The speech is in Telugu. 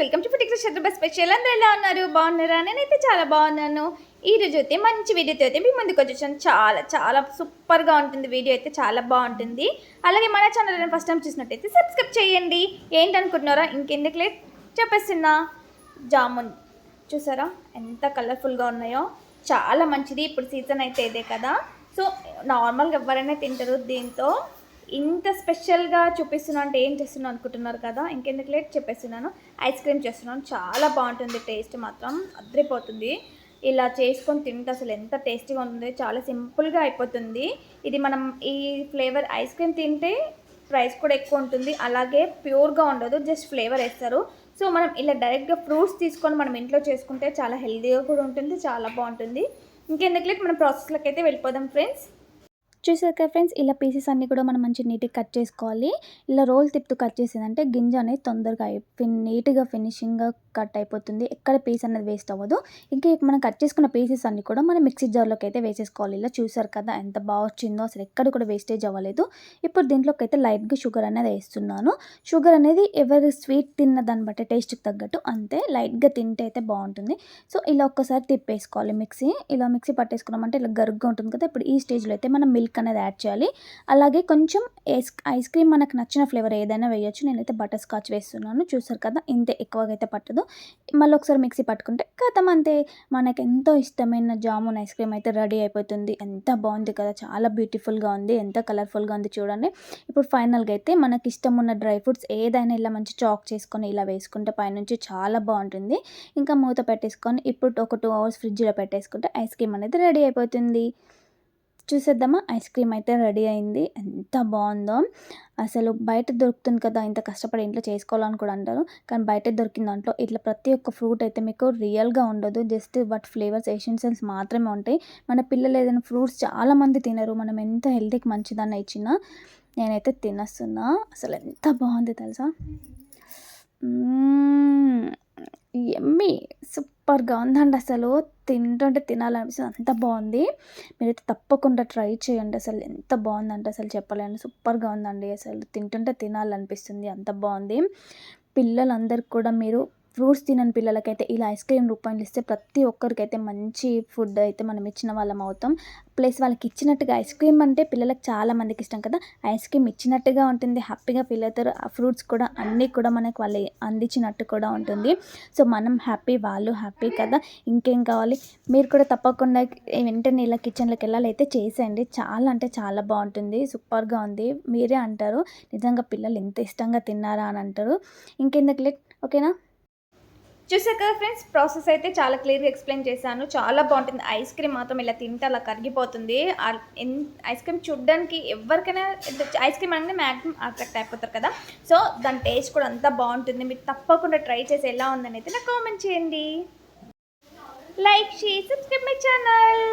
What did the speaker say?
వెల్కమ్ టు ఫుడ్ శత్రుబ స్పెషల్. అందరూ ఎలా ఉన్నారు? బాగున్నారా? నేనైతే చాలా బాగున్నాను. ఈ రోజు అయితే మంచి వీడియోతో అయితే మీ ముందుకు వచ్చేసాను. చాలా చాలా సూపర్గా ఉంటుంది. వీడియో అయితే చాలా బాగుంటుంది. అలాగే మన ఛానల్ ఫస్ట్ టైం చూసినట్టయితే సబ్స్క్రైబ్ చేయండి. ఏంటనుకుంటున్నారా? ఇంకెందుకు లేట్ చెప్పేస్తున్నా. జామున్ చూసారా ఎంత కలర్ఫుల్గా ఉన్నాయో, చాలా మంచిది. ఇప్పుడు సీజన్ అయితే ఇదే కదా, సో నార్మల్గా ఎవరైనా తింటారు. దీంతో ఇంత స్పెషల్గా చూపిస్తున్నాను అంటే ఏం చేస్తున్నాను అనుకుంటున్నారు కదా, ఇంకెందుకు లేట్ చెప్పేస్తున్నాను. ఐస్ క్రీమ్ చేస్తున్నాను. చాలా బాగుంటుంది, టేస్ట్ మాత్రం అద్రిపోతుంది. ఇలా చేసుకొని తింటే అసలు ఎంత టేస్టీగా ఉంటుంది. చాలా సింపుల్గా అయిపోతుంది. ఇది మనం ఈ ఫ్లేవర్ ఐస్ క్రీమ్ తింటే ప్రైస్ కూడా ఎక్కువ ఉంటుంది, అలాగే ప్యూర్గా ఉండదు, జస్ట్ ఫ్లేవర్ వేస్తారు. సో మనం ఇలా డైరెక్ట్గా ఫ్రూట్స్ తీసుకొని మనం ఇంట్లో చేసుకుంటే చాలా హెల్తీగా కూడా ఉంటుంది, చాలా బాగుంటుంది. ఇంకెందుకు లేట్ మనం ప్రాసెస్లోకి అయితే వెళ్ళిపోదాం ఫ్రెండ్స్. చూసారు కదా ఫ్రెండ్స్, ఇలా పీసెస్ అన్నీ కూడా మనం మంచి నీట్గా కట్ చేసుకోవాలి. ఇలా రోల్ తిప్పుతూ కట్ చేసేదంటే గింజ అనేది తొందరగా నీట్గా ఫినిషింగ్గా కట్ అయిపోతుంది. ఎక్కడ పీస్ అనేది వేస్ట్ అవ్వదు. ఇంకా మనం కట్ చేసుకున్న పీసెస్ అన్నీ కూడా మనం మిక్సీ జార్లోకి అయితే వేసేసుకోవాలి. ఇలా చూసారు కదా ఎంత బాగా వచ్చిందో, అసలు ఎక్కడ కూడా వేస్టేజ్ అవ్వలేదు. ఇప్పుడు దీంట్లోకి అయితే లైట్గా షుగర్ అనేది వేస్తున్నాను. షుగర్ అనేది ఎవరు స్వీట్ తిన్న దాన్ని బట్టి టేస్ట్కి తగ్గట్టు, అంతే లైట్గా తింటే అయితే బాగుంటుంది. సో ఇలా ఒక్కసారి తిప్పేసుకోవాలి మిక్సీ. ఇలా మిక్సీ పట్టేసుకున్నామంటే ఇలా గరుగ్గా ఉంటుంది కదా. ఇప్పుడు ఈ స్టేజ్లో అయితే మనం మిల్క్ అనేది యాడ్ చేయాలి. అలాగే కొంచెం ఐస్ క్రీమ్ మనకు నచ్చిన ఫ్లేవర్ ఏదైనా వేయొచ్చు. నేనైతే బటర్ స్కాచ్ వేస్తున్నాను. చూసారు కదా, ఇంతే, ఎక్కువగా అయితే పట్టదు. మళ్ళీ ఒకసారి మిక్సీ పట్టుకుంటే కథం, అంతే. మనకు ఎంతో ఇష్టమైన జామున్ ఐస్ క్రీమ్ అయితే రెడీ అయిపోతుంది. ఎంత బాగుంది కదా, చాలా బ్యూటిఫుల్గా ఉంది, ఎంత కలర్ఫుల్గా ఉంది చూడండి. ఇప్పుడు ఫైనల్గా అయితే మనకి ఇష్టం ఉన్న డ్రై ఫ్రూట్స్ ఏదైనా ఇలా మంచి చాక్ చేసుకొని ఇలా వేసుకుంటే పైనుంచి చాలా బాగుంటుంది. ఇంకా మూత పెట్టేసుకొని ఇప్పుడు ఒక 2 hours ఫ్రిడ్జ్లో పెట్టేసుకుంటే ఐస్ క్రీమ్ అనేది రెడీ అయిపోతుంది. చూసేద్దామా, ఐస్ క్రీమ్ అయితే రెడీ అయింది. ఎంత బాగుందో అసలు. బయట దొరుకుతుంది కదా, ఇంత కష్టపడి ఇంట్లో చేసుకోవాలని కూడా అంటారు, కానీ బయట దొరికిన దాంట్లో ఇట్లా ప్రతి ఒక్క ఫ్రూట్ అయితే మీకు రియల్గా ఉండదు. జస్ట్ వాటి ఫ్లేవర్స్ ఎసెన్షియల్స్ మాత్రమే ఉంటాయి. మన పిల్లలు ఏదైనా ఫ్రూట్స్ చాలామంది తినరు. మనం ఎంత హెల్తీకి మంచిదాన్ని ఇచ్చినా నేనైతే తినేస్తున్నా. అసలు ఎంత బాగుంది తెలుసా, యమ్మీ, సూపర్గా ఉందండి. అసలు తింటుంటే తినాలనిపిస్తుంది, అంత బాగుంది. మీరైతే తప్పకుండా ట్రై చేయండి. అసలు ఎంత బాగుందంటే అసలు చెప్పలేను, సూపర్గా ఉందండి. అసలు తింటుంటే తినాలనిపిస్తుంది, అంత బాగుంది. పిల్లలందరికీ కూడా మీరు ఫ్రూట్స్ తినని పిల్లలకైతే ఇలా ఐస్ క్రీమ్ రూపంలో ఇస్తే ప్రతి ఒక్కరికైతే మంచి ఫుడ్ అయితే మనం ఇచ్చిన వాళ్ళం అవుతాం. ప్లస్ వాళ్ళకి ఇచ్చినట్టుగా, ఐస్ క్రీమ్ అంటే పిల్లలకు చాలా మందికి ఇష్టం కదా, ఐస్ క్రీమ్ ఇచ్చినట్టుగా ఉంటుంది, హ్యాపీగా ఫీల్ అవుతారు. ఆ ఫ్రూట్స్ కూడా అన్నీ కూడా మనకు వాళ్ళు అందించినట్టు కూడా ఉంటుంది. సో మనం హ్యాపీ, వాళ్ళు హ్యాపీ కదా, ఇంకేం కావాలి. మీరు కూడా తప్పకుండా వెంటనే ఇలా కిచెన్లోకి వెళ్ళాలి అయితే చేసేయండి. చాలా అంటే చాలా బాగుంటుంది, సూపర్గా ఉంది. మీరే అంటారు నిజంగా పిల్లలు ఎంత ఇష్టంగా తిన్నారా అని అంటారు. ఇంకెందుకు లేట్, ఓకేనా. చూసారు కదా ఫ్రెండ్స్, ప్రాసెస్ అయితే చాలా క్లియర్గా ఎక్స్ప్లెయిన్ చేశాను. చాలా బాగుంటుంది. ఐస్ క్రీమ్ మాత్రం ఇలా తింటే అలా కరిగిపోతుంది. ఐస్ క్రీమ్ చూడడానికి ఎవరికైనా ఐస్ క్రీమ్ అంటే మ్యాక్సిమం అట్రాక్ట్ అయిపోతారు కదా, సో దాని టేస్ట్ కూడా అంతా బాగుంటుంది. మీరు తప్పకుండా ట్రై చేసి ఎలా ఉందని అయితే నాకు కామెంట్ చేయండి. Like, share, subscribe my channel.